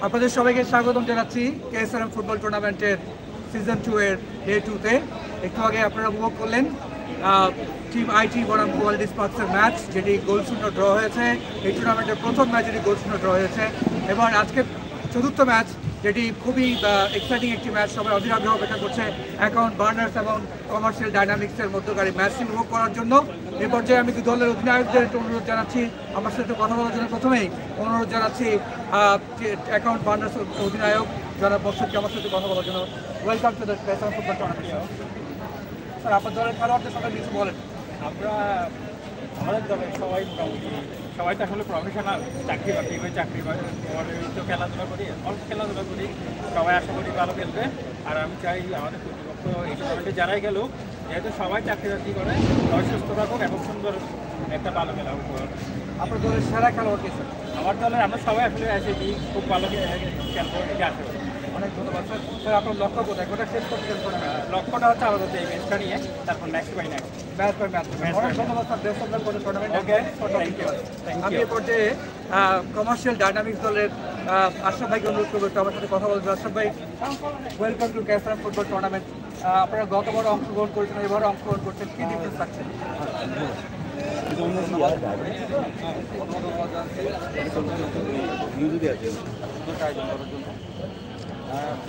আপনাদের সবাইকে স্বাগতম জানাচ্ছি কেএসআরএম ফুটবল টুর্নামেন্টের সিজন 2 এর ডে 2 তে। একটু আগে আপনারা উপভোগ করলেন টিম আইটি বনাম কোয়ালিটি স্পার্কসের ম্যাচ, যেটি গোলশূন্য ড্র হয়েছে। এই টুর্নামেন্টের প্রথম ম্যাচ যেটি গোলশূন্য ড্র হয়েছে, এবং আজকে চতুর্থ ম্যাচ যেটি খুবই এক্সাইটিং একটি ম্যাচ। সবাই অধীর আগ্রহ অপেক্ষা করছে অ্যাকাউন্ট বার্নার্স এবং কমার্শিয়াল ডাইনামিক্সের মধ্যকার ম্যাচটি উপভোগ করার জন্য। এই পর্যায়ে আমি দলের অধিনায়কদের অনুরোধ জানাচ্ছি আমার সাথে কথা বলার জন্য। প্রথমেই অনুরোধ জানাচ্ছি অ্যাকাউন্ট বার্নার্স অধিনায়ক যারা বর্ষকে আমার সাথে কথা বলার জন্য। Welcome to the KSRM football tournament. Sir, আপনার দলের খেলোয়াড়দের সঙ্গে কিছু বলেন। আমাদের দলের সবাই তো আসলে প্রফেশনাল, চাকরি তো খেলাধুলা করি, অল্প খেলাধুলা করি। সবাই আশা করি ভালো খেলবে। আর আমি চাই আমাদের কর্তৃপক্ষ এই টুর্নামেন্টে যারাই গেল, যেহেতু সবাই চাকরি করে, সবাই সুস্থ রাখুক এবং সুন্দর একটা ভালো খেলা উপহার। আপনার দলের সেরা খেলোয়াড় কে স্যার? আমার দলের আমরা সবাই আসলে এসেছি, খুব ভালো খেলবো এটা আশা করি। অনেক ধন্যবাদ স্যার। স্যার, আপনার লক্ষ্য কোথায়? কোথায় শেষ করতে লক্ষ্যটা হচ্ছে আমাদের এই ম্যাচটা নিয়ে, তারপর next by next match by match. অনেক ধন্যবাদ sir. Best of luck for the tournament. আমি এই পর্যায়ে কমার্শিয়াল ডাইনামিক্স দলের আশরাফ ভাইকে অনুরোধ করবো একটু আমার সাথে কথা বলবো। আশরাফ ভাই, welcome to KSRM football tournament. আপনারা গতবারও অংশগ্রহণ করেছেন, এবারও অংশগ্রহণ করছেন, কি ডিফারেন্স থাকছে?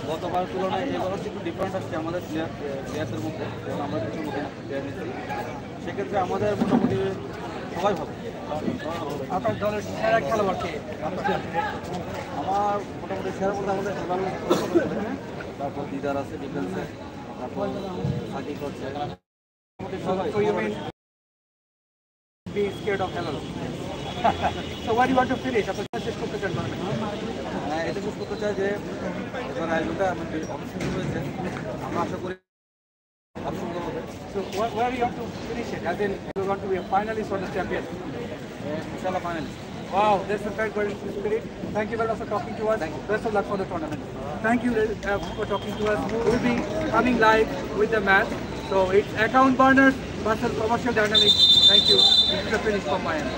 গতবার তুলনায় এবারও একটু ডিফারেন্ট আসছে আমাদের প্লেয়ারদের মধ্যে, এবং আমরা কিছু নতুন প্লেয়ার নিচ্ছি। সেক্ষেত্রে আমাদের মোটামুটি সবাই ভালো। আপনার দলের সেরা খেলোয়াড় কে? আমার মোটামুটি সেরা বলতে আমাদের তারপর দিদার আছে ডিফেন্সে, তারপর সাকিব হচ্ছে সবাই। Be scared of hello. So what do you want to finish? আপনার শেষ করতে চান টুর্নামেন্ট? হ্যাঁ, এটা শেষ করতে চাই যে এবার আয়োজনটা অবশ্যই হয়েছে, আমরা আশা করি খুব সুন্দর হবে। So where do you want to finish it? As in, you want to be a finalist or the champion? ইনশাআল্লাহ finalist. Wow, that's a very good spirit. Thank you very much for talking to us. Best of luck for the tournament. Thank you for talking to us. We'll be coming live with the match. So it's account burners versus commercial dynamics. Thank you. This is the finish from my end.